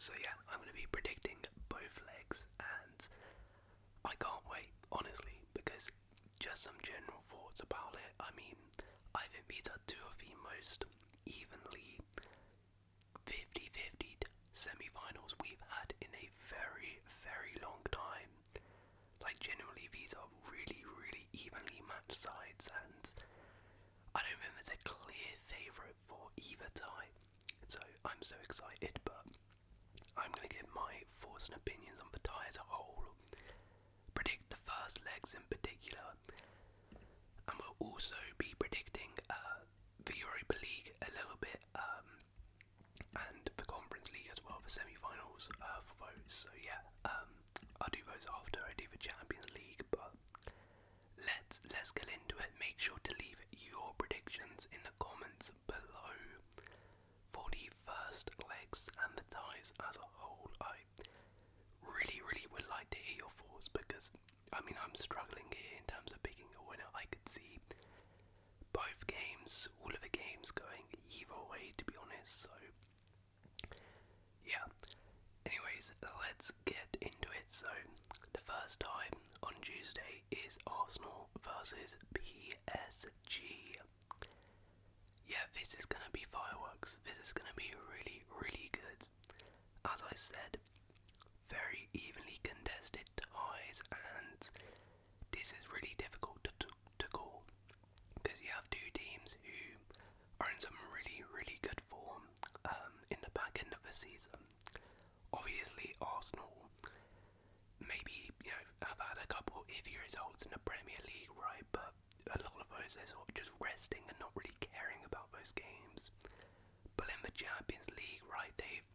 So yeah, I'm going to be predicting both legs, and I can't wait, honestly, because just some general thoughts about it. I mean, I think these are two of the most evenly 50-50 semi-finals we've had in a very, very long time. Like, generally, these are really, really evenly matched sides, and I don't think there's a clear favourite for either tie. So I'm so excited, but I'm going to give my thoughts and opinions on the tie as a whole, predict the first legs in particular, and we'll also be predicting the Europa League a little bit, and the Conference League as well, the semi-finals for those. So yeah, I'll do those after I do the Champions League, but let's get into it. Make sure to leave your predictions in the comments below for the first legs and the ties as a whole. I really would like to hear your thoughts, because I mean, I'm struggling here in terms of picking a winner. I could see both games, all of the games going either way, to be honest. So yeah, anyways, let's get into it. So the first time on Tuesday is Arsenal versus PSG. Yeah, this is gonna be fireworks. This is gonna be really good. As I said, very evenly contested ties, and this is really difficult to call, because you have two teams who are in some really good form in the back end of the season. Obviously, Arsenal maybe, have had a couple iffy results in the Premier League, right? But a lot of those, they're sort of just resting and not really caring about those games. But in the Champions League, right, they've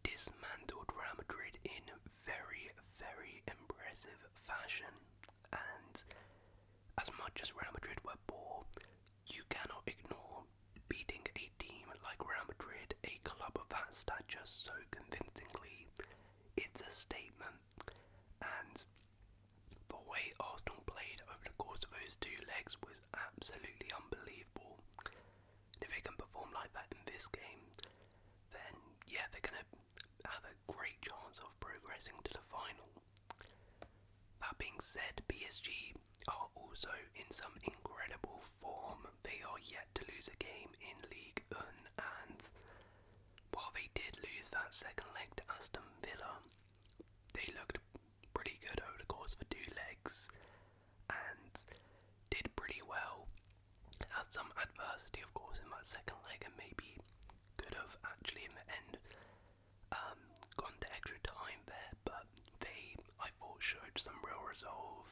dismantled Real Madrid in very impressive fashion. And as much as Real Madrid were poor, you cannot ignore beating a team like Real Madrid, a club of that stature, so convincingly. It's a statement. And the way Arsenal played over the course of those two legs was absolutely unbelievable. If they can perform like that in this game, then yeah, they're going to have a great chance of progressing to the final. That being said, PSG are also in some incredible form. They are yet to lose a game in Ligue 1, and while they did lose that second leg to Aston Villa, they looked pretty good over the course of the two legs and did pretty well. Had some adversity, of course, in that second leg, and maybe could have actually in the end gone to extra time there, but they, I thought, showed some real resolve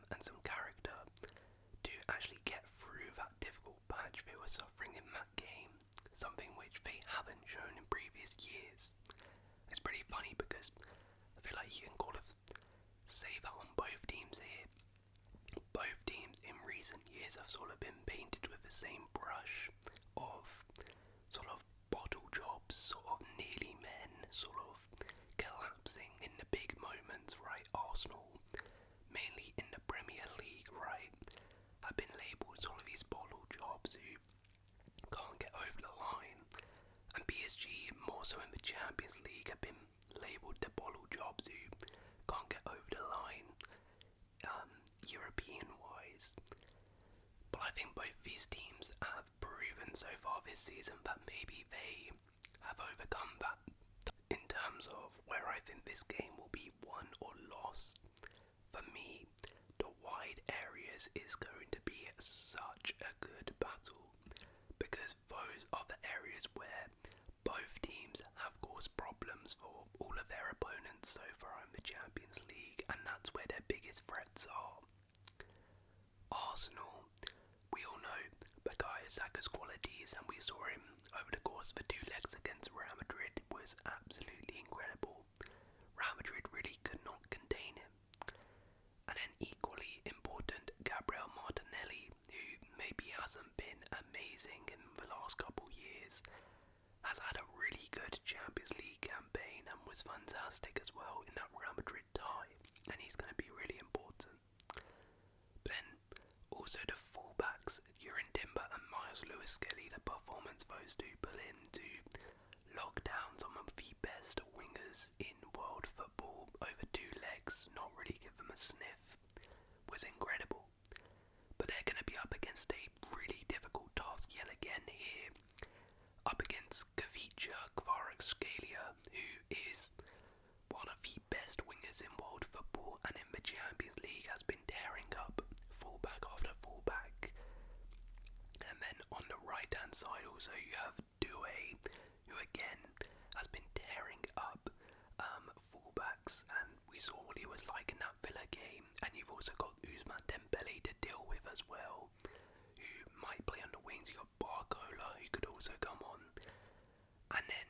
and some character to actually get through that difficult patch they were suffering in that game, something which they haven't shown in previous years. It's pretty funny, because I feel like you can kind of say that on both teams here. Both teams in recent years have sort of been painted with the same brush of sort of bottle jobs, sort of nearly men, sort of collapsing in the big moments, right? Arsenal, mainly in the Premier League, right, have been labelled sort of these bottle jobs who can't get over the line, and PSG, more so in the Champions League, have been labelled the bottle jobs who can't get over the line, European-wise. But I think both these teams have proven so far this season that maybe they have overcome that in terms of where I think this game will be won or lost. For me, the wide areas is going to be such a good battle, because those are the areas where both teams have caused problems for all of their opponents so far in the Champions League, and that's where their biggest threats are. Arsenal, we all know Bukayo Saka's qualities, and we saw him over the course of the two legs against Real Madrid. It was absolutely incredible. Real Madrid really could not contain him. And then equally important, Gabriel Martinelli, who maybe hasn't been amazing in the last couple years, has had a really good Champions League campaign and was fantastic as well in that Real Madrid tie, and he's going to be really important. But then also the fullbacks, Timber and Miles Lewis-Skelly, the performance those two put in to lock down some of the best wingers in world football over 2 legs, not really give them a sniff, was incredible. But they're going to be up against a really difficult task yet again here, up against Kvaratskhelia, who is one of the best wingers in world football, and in the Champions League has been tearing up fullback after fullback. And then on the right hand side also you have Due, who again has been tearing up fullbacks, and we saw what he was like in that Villa game. And you've also got Ousmane Dembele to deal with as well, who might play on the wings. You got Barca, who could also come on, and then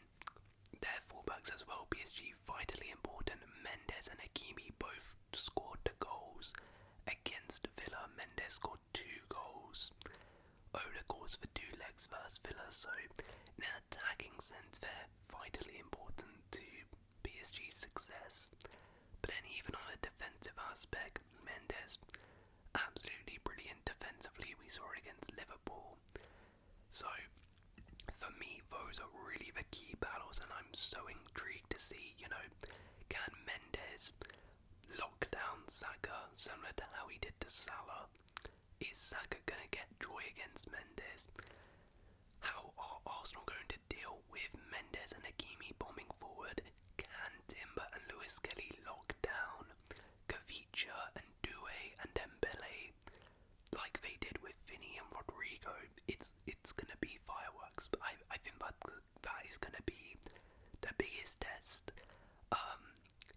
their fullbacks as well. PSG vitally important. Mendes and Hakimi both scored the goals against Villa. Mendes scored 2 goals over the course for 2 legs versus Villa, so in an attacking sense they're vitally important to PSG's success. But then even on a defensive aspect, Mendes absolutely brilliant defensively. We saw it against Liverpool. So for me, those are really the key battles, and I'm so intrigued to see, can Mendes lock down Saka similar to how he did to Salah? Is Saka going to get joy against Mendes? How are Arsenal going to deal with Mendes and Hakimi bombing forward? Can Timber and Lewis Kelly lock down Kavicha and Due and Dembele like they did with Vinny and Rodrigo? It's going to be fireworks, but I think that is going to be the biggest test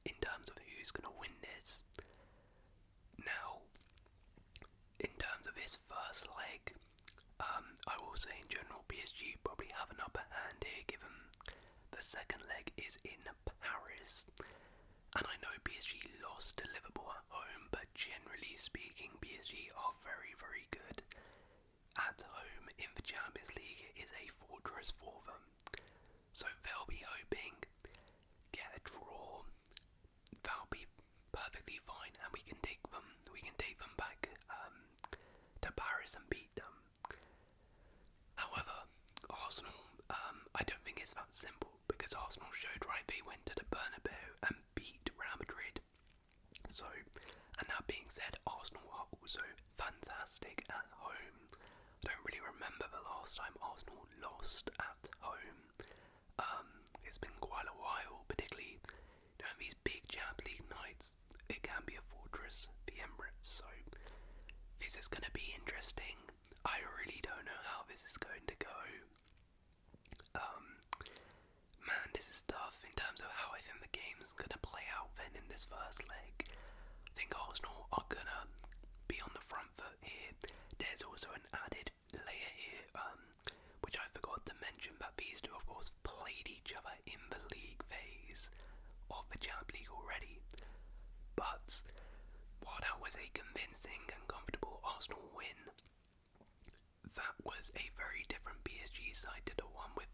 in terms of who's going to win this. Now, in terms of this first leg, I will say in general PSG probably have an upper hand here, given the second leg is in Paris. And I know PSG lost to Liverpool at home, but generally speaking PSG are very, very good at home in the Champions League. It is a fortress for them. So they'll be hoping get a draw. That'll be perfectly fine, and we can take them back to Paris and beat them. However, Arsenal, I don't think it's that simple, because Arsenal showed right they went to the Bernabeu and beat Real Madrid. So, and that being said, Arsenal are also fantastic at home. I don't really remember the last time Arsenal lost at home. It's been quite a while, particularly these big Champions League nights. It can be a fortress, the Emirates. So this is going to be interesting. I really don't know how this is going to go. Man, this is tough in terms of how I think the game is going to play out then in this first leg. I think Arsenal are going to be on the front foot here. There's also an added layer here, which I forgot to mention, but these two of course played each other in the league phase of the Champions League already. But while that was a convincing and comfortable Arsenal win, that was a very different PSG side to the one we're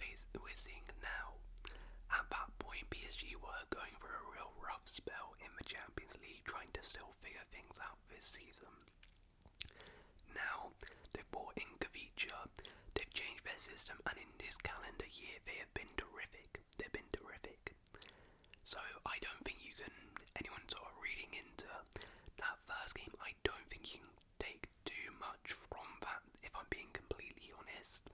seeing now. At that point, PSG were going for a real rough spell in the Champions League, trying to still figure things out this season. Now, they've brought in Kavicha, they've changed their system, and in this calendar year, they have been terrific. They've been terrific. So, I don't think anyone sort of reading into that first game, I don't think you can take too much from that, if I'm being completely honest.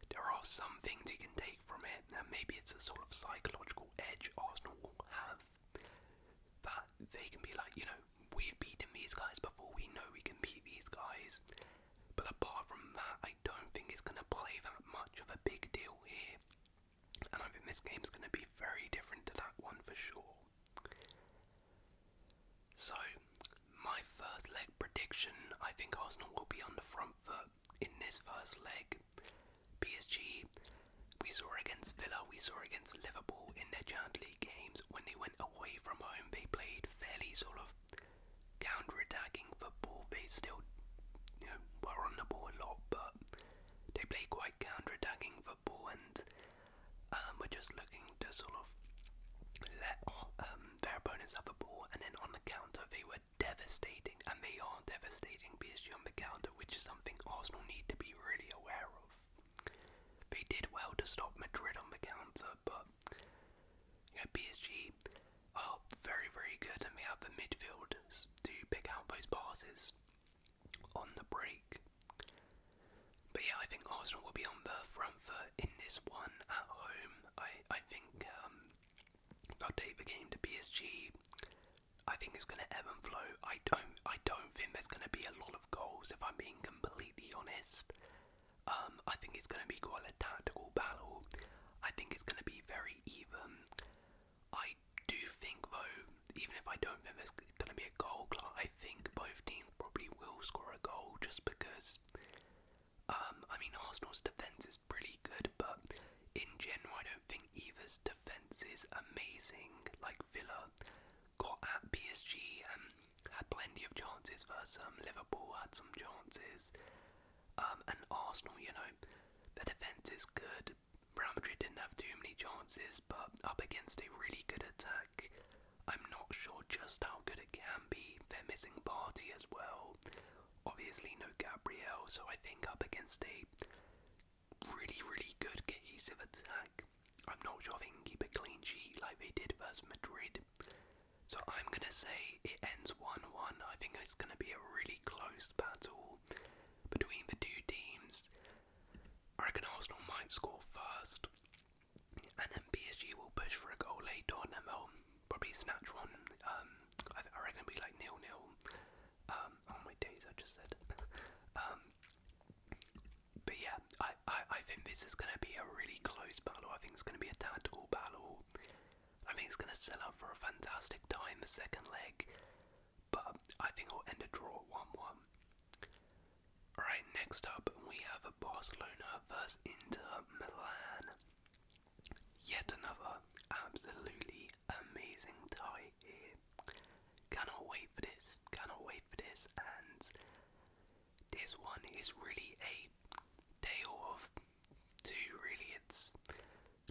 There are some things you can take from it, and maybe it's a sort of psychological edge Arsenal will have, that they can be like, we've beaten these guys before, we know we can beat these guys. But apart from that, I don't think it's going to play that much of a big deal here. And I think this game's going to be very different to that one for sure. So, my first leg prediction, I think Arsenal will be on the front foot in this first leg. PSG, we saw against Villa, we saw against Liverpool in their Champions League games. When they went away from home, they played fairly sort of counter-attacking football. They still were on the ball a lot, but they played quite counter-attacking football, and were just looking to sort of let their opponents have the ball, and then on the counter they were devastating, and they are devastating PSG on the counter, which is something Arsenal need to be really aware of. They did well to stop Madrid on the counter, PSG are very, very good, and we have the midfielders to pick out those passes on the break. But yeah, I think Arsenal will be on the front foot in this one at home. I think they'll take the game to PSG. I think it's going to ebb and flow. I don't think there's going to be a lot of goals, if I'm being completely honest. I think it's going to be quite a tactical battle. I think it's going to be very even. I do think, though, even if I don't think there's going to be a goal, I think both teams probably will score a goal, just because, Arsenal's defence is pretty good, but in general, I don't think either's defence is amazing. Like, Villa got at PSG and had plenty of chances versus Liverpool had some chances. And Arsenal, the defence is good. Real Madrid didn't have too many chances, but up against a really good attack, I'm not sure just how good it can be. They're missing Partey as well. Obviously no Gabriel, so I think up against a really, really good cohesive attack, I'm not sure they can keep a clean sheet like they did versus Madrid. So I'm going to say it ends 1-1. I think it's going to be a really close battle between the two teams. I reckon Arsenal might score first, and then PSG will push for a goal later on, and they'll probably snatch one. I reckon it'll be like 0-0. Oh my days, I just said. But yeah, I think this is going to be a really close battle. I think it's going to be a tactical battle. I think it's going to set up for a fantastic tie in the second leg, but I think it'll end a draw 1-1. Alright, next up we have Barcelona vs Inter Milan. Yet another absolutely amazing tie here. Cannot wait for this, and this one is really a tale of two, really. It's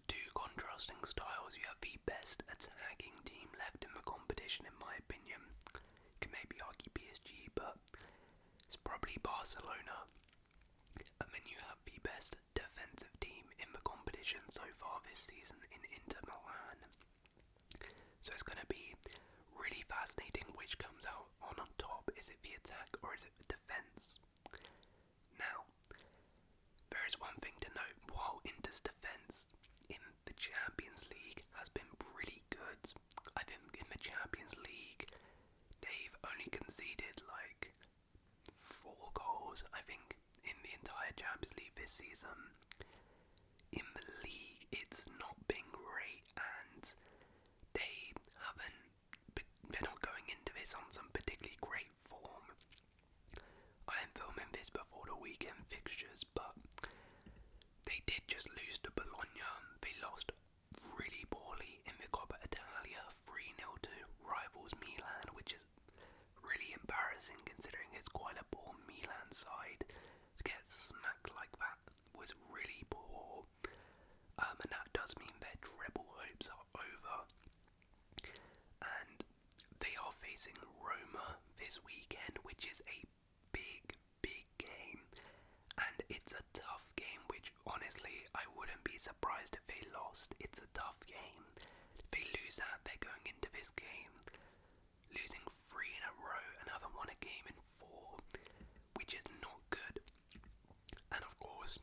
two contrasting styles. You have the best attacking team left in the competition, in my opinion. You can maybe argue PSG, but it's probably Barcelona. And then you have the best defensive team in the competition so far this season in Inter Milan. So it's going to be really fascinating which comes out on top. Is it the attack or is it the defence? Now, there is one thing to note. While Inter's defence in the Champions League has been pretty good, I think in the Champions League they've only conceded like 4 goals, I think, in the entire Champions League this season. In the league, it's not been great, and they're not going into this on some particularly great form. I am filming this before the weekend fixtures, but they did just lose to Bologna. They lost really poorly in the Coppa Italia 3-0 to rivals Milan, which is really embarrassing considering it's quite a poor Milan side. To get smacked like that was really poor, and that does mean their treble hopes are over. And they are facing Roma this weekend, which is a big, big game, and it's a tough game, which honestly I wouldn't be surprised if they lost. It's a tough game. If they lose that, they're going into this game losing 3 in a row and haven't won a game in 4, which is not good. And of course,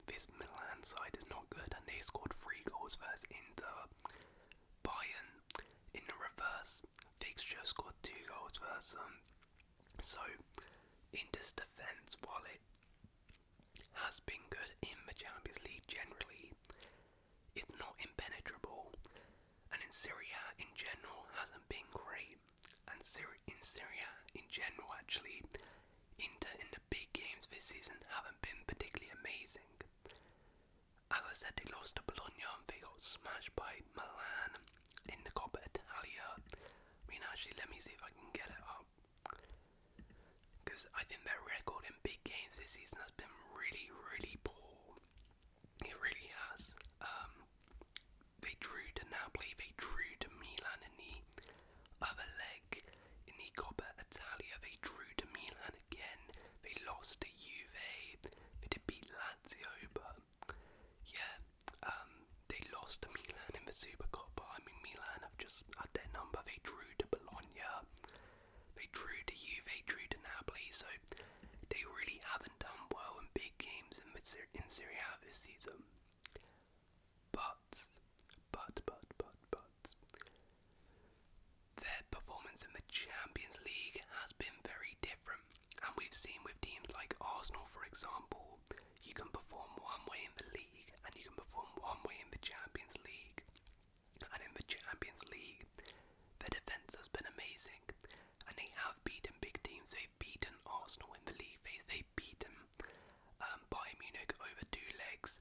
this Milan side is not good, and they scored 3 goals versus Inter. Bayern, in the reverse fixture, scored 2 goals versus them. So Inter's defence, while it has been good in the Champions League generally, it's not impenetrable, and in Serie A in general hasn't been great. And in Serie A in general, actually, Inter in the big games this season haven't been particularly amazing. As I said, they lost to Bologna, they got smashed by Milan in the Coppa Italia. Actually, let me see if I can get it up, because I think their record in big games this season has been really, really poor. It really has. They drew to Napoli, they drew to Milan in the other leg. In the Coppa Italia, they drew to Milan again. They lost to Juve. They did beat Lazio, but yeah, they lost to Milan in the Supercoppa. true to Juve, true to Napoli, so they really haven't done well in big games in Serie A this season. But, their performance in the Champions League has been very different, and we've seen with teams like Arsenal, for example, you can perform one way in the league, and you can perform one way in the Champions League. And in the Champions League, their defence has been amazing, and they have beaten big teams. They've beaten Arsenal in the league phase. They've beaten Bayern Munich over 2 legs.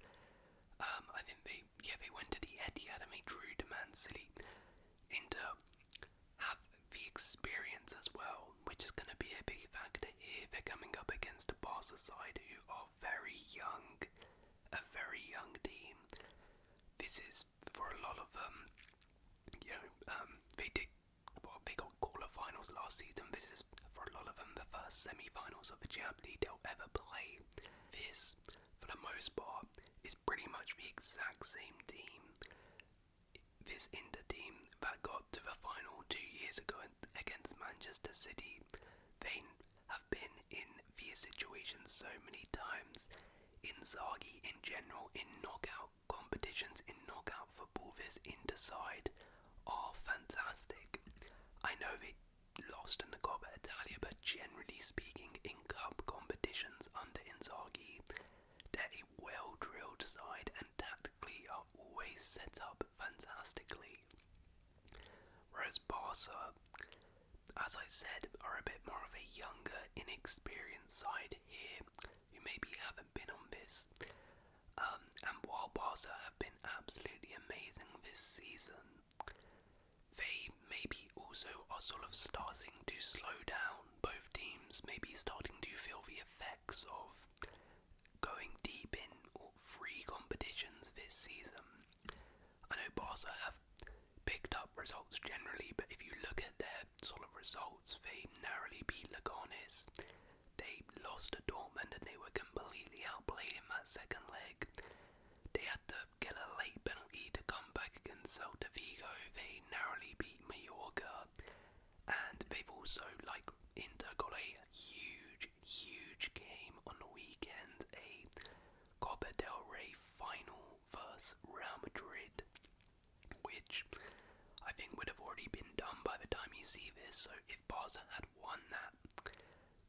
I think they went to the Etihad and they drew to Man City. Inter have the experience as well, which is going to be a big factor here. They're coming up against a Barca side who are very young, a very young team. This is for a lot of them. They got quarterfinals last season. This is for a lot of them the first semi-finals of the Champions League they'll ever play. This, for the most part, is pretty much the exact same team. This Inter team that got to the final 2 years ago against Manchester City. They have been in these situations so many times. Inzaghi in general, in knockout competitions, in knockout football, this Inter side are fantastic. I know they lost in the Coppa Italia, but generally speaking, in cup competitions under Inzaghi, they're a well-drilled side and tactically are always set up fantastically. Whereas Barca, as I said, are a bit more of a younger, inexperienced side here, who maybe haven't been on this. And while Barca have been absolutely amazing this season, they maybe also are sort of starting to slow down. Both teams may be starting to feel the effects of going deep in all 3 competitions this season. I know Barca have picked up results generally, but if you look at their sort of results, they narrowly beat Leganes. They lost to Dortmund and they were completely outplayed in that second leg. They had to get a late penalty to come back against Celta Vigo. They narrowly beat Mallorca, and they've also, like Inter, got a huge game on the weekend, a Copa del Rey final versus Real Madrid, which I think would have already been done by the time you see this. So if Barca had won that,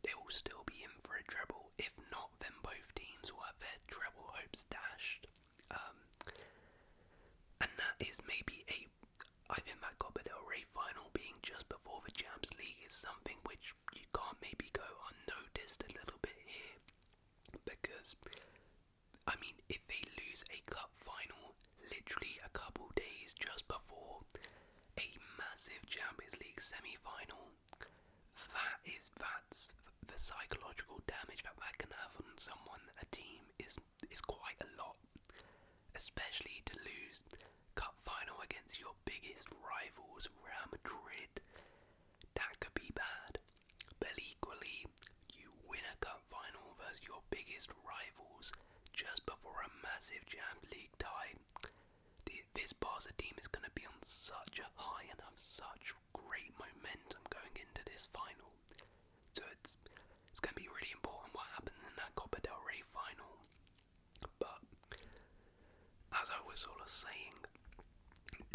they will still be in for a treble. If not, then both teams will have their treble hopes dashed. And that is maybe I think that Copa del Rey final being just before the Champions League is something which you can't maybe go unnoticed a little bit here. Because, I mean, if they lose a cup final literally a couple days just before a massive Champions League semi-final, that's the psychological damage that can have on someone, a team, is quite a lot. Especially to lose cup final against your biggest rivals, Real Madrid. That could be bad. But equally, you win a cup final versus your biggest rivals just before a massive Champions League tie. This Barca team is going to be on such a high and have such great momentum going into this final. So it's going to be really important what happens in that Copa del Rey final. But as I was sort of saying,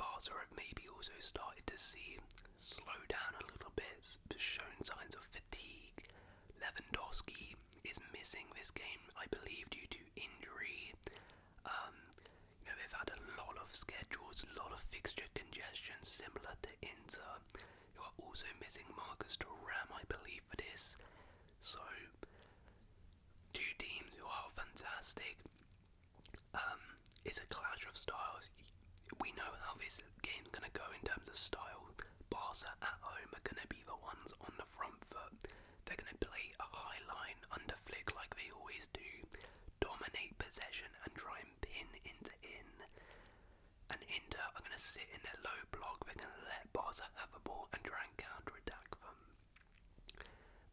Barca have maybe also started to slow down a little bit, shown signs of fatigue. Lewandowski is missing this game, I believe, due to injury. They've had a lot of schedules, a lot of fixture congestion, similar to Inter, who are also missing Marcus Thuram, I believe, for this. So, 2 teams who are fantastic. It's a clash of styles. We know how this game's going to go in terms of style. Barca at home are going to be the ones on the front foot. They're going to play a high line under flick like they always do, dominate possession and try and pin Inter in. And Inter are going to sit in their low block. They're going to let Barca have the ball and try and counter-attack them.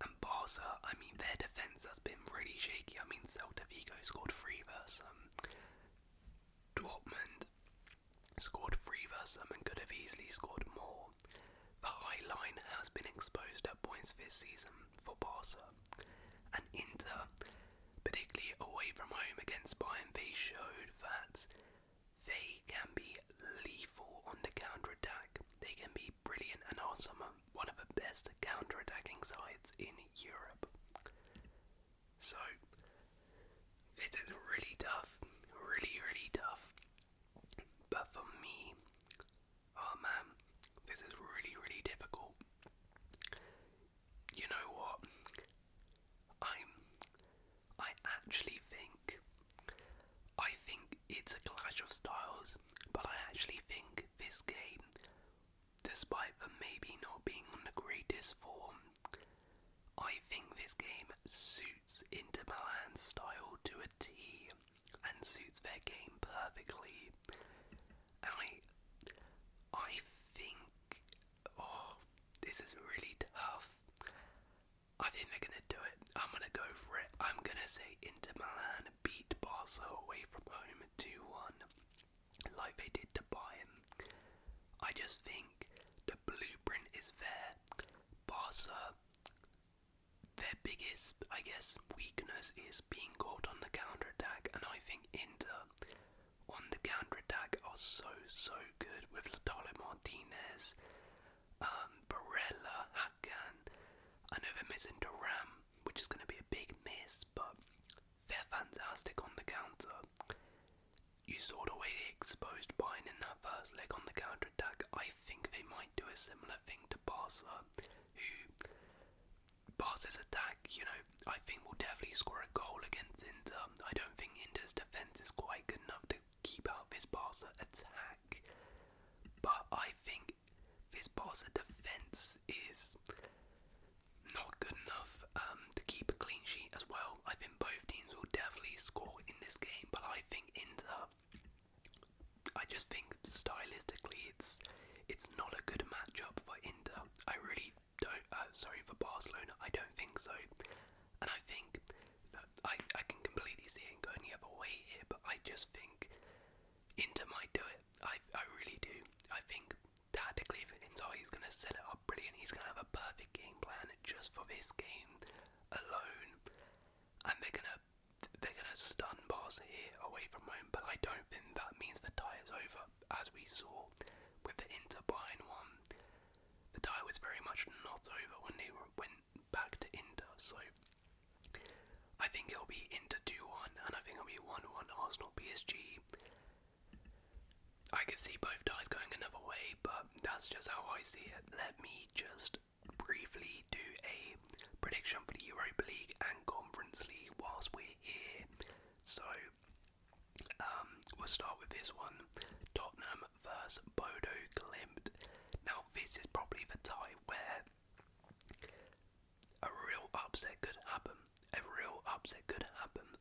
And Barca, I mean, their defence has been really shaky. I mean, Celta Vigo scored 3 versus Dortmund scored 3 versus them and could have easily scored more. The high line has been exposed at points points this season for Barca. And Inter, particularly away from home against Bayern, they showed that they can be lethal on the counter-attack. They can be brilliant and are one of the best counter-attacking sides in Europe. So, this is really tough. Really tough. But for me, oh man, this is really difficult. You know what? I actually think it's a clash of styles, but I actually think this game, despite them maybe not being on the greatest form, I think this game suits Inter Milan's style to a T and suits their game perfectly. And I think, oh, this is really tough. I think they're gonna do it. I'm gonna go for it. I'm gonna say Inter Milan beat Barca away from home 2-1, like they did to Bayern. I just think the blueprint is there. Barca, their biggest, I guess, weakness is being caught on the counter-attack, and I think Inter on the counter-attack are so good with Lautaro Martinez, Barella, Hakan. I know they're missing Thuram, which is going to be a big miss, but they're fantastic on the counter. You saw the way they exposed Bayern in that first leg on the counter-attack. I think they might do a similar thing to Barca, who Barca's attack, I think will definitely score a goal against Inter. I don't think Inter's defence is quite good enough to keep out this Barca attack, but I think this Barca defence is not good enough to keep a clean sheet as well. I think both teams will definitely score in this game, but I think Inter, I just think stylistically it's not a good matchup for Inter. I really don't, for Barcelona, I don't think so. And I think, I can completely see it going the other way here, but I just think Inter might do it. I really do. I think tactically, if Inzaghi's going to set it up brilliant, he's going to have a perfect game plan just for this game alone, and they're gonna stun Barca here away from home. But I don't think that means the tie is over, as we saw with the Inter Bayern one. The tie was very much not over when they went back to Inter. So I think it'll be Inter 2-1, and I think it'll be 1-1 Arsenal PSG. I could see both ties going another way, but that's just how I see it. Let me just briefly do a prediction for the Europa League and Conference League whilst we're here. So, we'll start with this one. Tottenham vs Bodo Glimt. Now, this is probably the tie where a real upset could happen.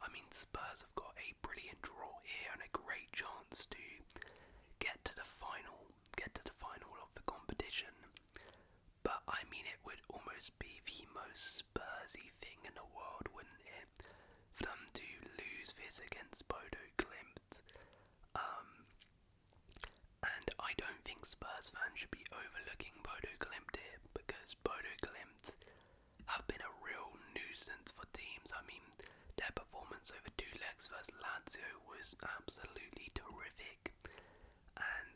I mean, Spurs have got a brilliant draw here and a great chance to get to the final of the competition. But I mean, it would almost be the most Spursy thing in the world, wouldn't it, for them to lose this against Bodo Glimt. And I don't think Spurs fans should be overlooking Bodo Glimt here, because Bodo Glimt have been a real nuisance for teams. I mean, their performance over 2 legs versus Lazio was absolutely terrific. And,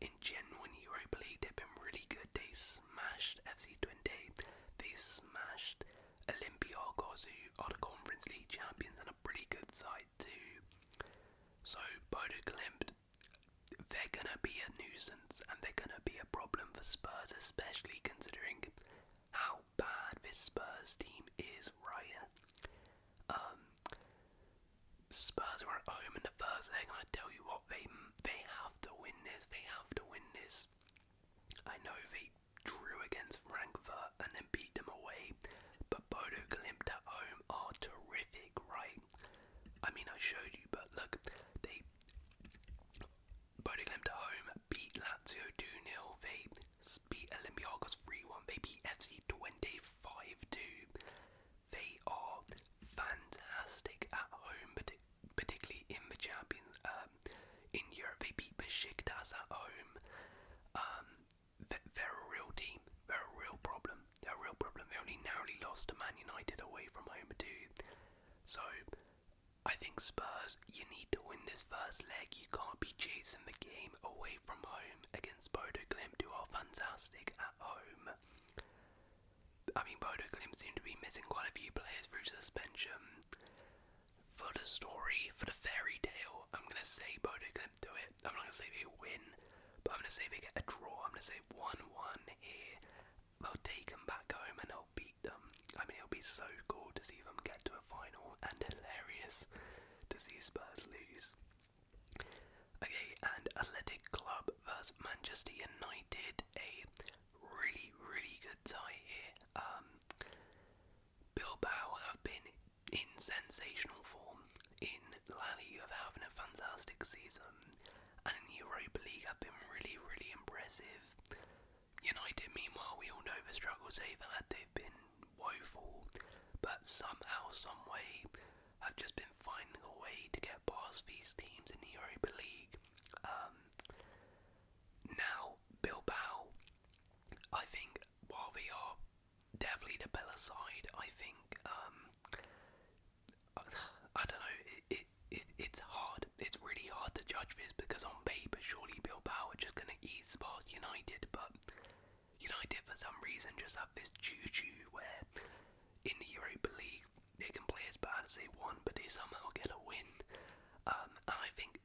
in general in the Europa League, they've been really good. They smashed FC Twente. They smashed Olympiacos, who are the Conference League champions and a pretty good side too. So, Bodo Glimt, they're going to be a nuisance and they're going to be a problem for Spurs, especially considering how bad this Spurs team is, right? Spurs were at home in the first leg, and I tell you what, they have to win this. I know they drew against Frankfurt and then beat them away, but Bodo Glimt at home are terrific, right? I mean, I showed you, but look, Bodo Glimt at home beat Lazio 2-0, they beat Olympiacos 3-1, they beat FC Twente 5-2. They are fantastic at home, particularly in the Champions. In Europe, they beat Besiktas at home. They're a real team. They're a real problem. They lost to Man United away from home too. So I think Spurs, you need to win this first leg. You can't be chasing the game away from home against Bodo Glimt, who are fantastic at home. I mean, Bodo Glimt seem to be missing quite a few players through suspension. For the story, for the fairy tale, I'm going to say Bodo Glimt do it. I'm not going to say they win, but I'm going to say they get a draw. I'm going to say 1-1 here. They'll take them back home and they'll beat them. I mean, it'll be so cool to see them get to a final, and hilarious to see Spurs lose. Okay, and Athletic Club vs Manchester United, a really, really good tie here. Bilbao have been in sensational form. In La Liga, having a fantastic season, and in Europa League have been really, really impressive. United, meanwhile, we all know the struggles they've had. They've been woeful, but somehow, someway, have just been finding a way to get past these teams in the Europa League. Now, Bilbao, I think, while they are definitely the better side, I think, I don't know, it's hard. It's really hard to judge this, because on paper, surely Bilbao are just going to ease past United, but United, for some reason, just have this juju where in the Europa League they can play as bad as they want, but they somehow get a win. And I think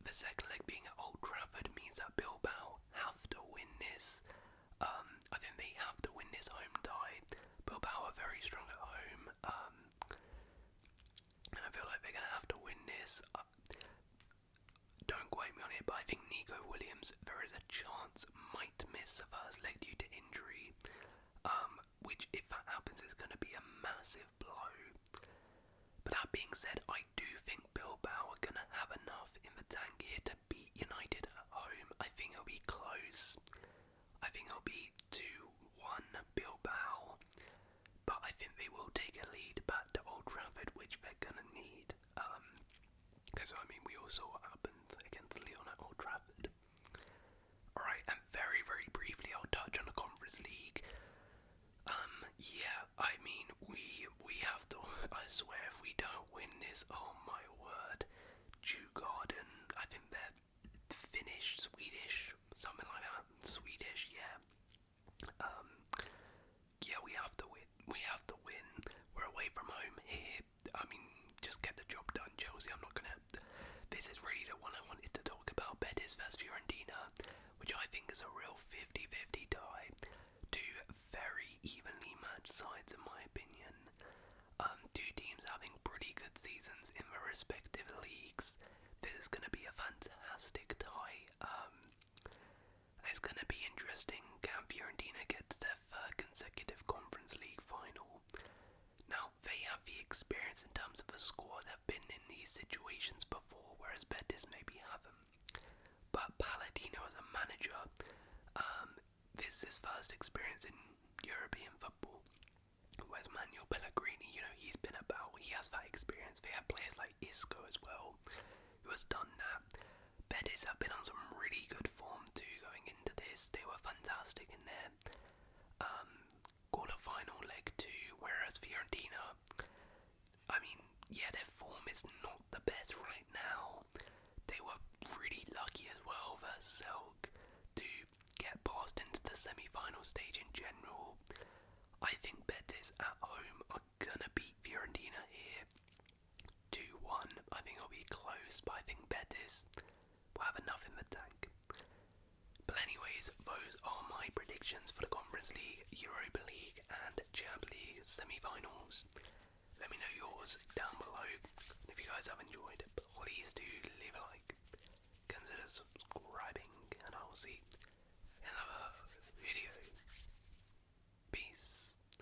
the second leg being at Old Trafford means that Bilbao have to win this. I think they have to win this home tie. Bilbao are very strong at home, and I feel like they're going to have to win this. Don't quote me on it, but I think Nico Williams, there is a chance, might miss the first leg due to injury, which, if that happens, is going to be a massive blow. But that being said, I do think Bilbao are going to have enough in the tank here to beat United at home. I think it'll be close. I think it'll be 2-1 Bilbao, but I think they will take a lead back to Old Trafford, which they're going to need. Because, I mean, we all saw what happened against Lyon at Old Trafford. Alright, and very, very briefly, I'll touch on the Conference League. Yeah, I mean, we have to, I swear, if we don't win this, oh my word, Djurgården, I think they're Finnish, Swedish, something like that, Swedish, yeah. Yeah, we have to win, we're away from home here, I mean, just get the job done, Chelsea. I'm not gonna, this is really the one I wanted to talk about, Betis vs Fiorentina, which I think is a real 50-50 tie. Two very evenly matched sides, in my opinion. Two teams having pretty good seasons in their respective leagues. This is going to be a fantastic tie. It's going to be interesting. Can Fiorentina get to their third consecutive Conference League final? Now, they have the experience in terms of the squad, have been in these situations before, whereas Betis maybe haven't. But Palladino as a manager, this is his first experience in European football. Whereas Manuel Pellegrini, he's been about, he has that experience. They have players like Isco as well, who has done that. Betis have been on some really good form too going into this. They were fantastic in their quarter-final leg too, whereas Fiorentina, I mean, yeah, their form is not the best right now. They were really lucky as well versus Selk to get passed into the semi-final stage in general. I think Betis at home are gonna beat Fiorentina here 2-1. I think it'll be close, but I think Betis will have enough in the tank. But anyways, those are my predictions for the Conference League, Europa League and Champions League semi-finals. Let me know yours down below. And if you guys have enjoyed, please do leave a like, consider subscribing, and I will see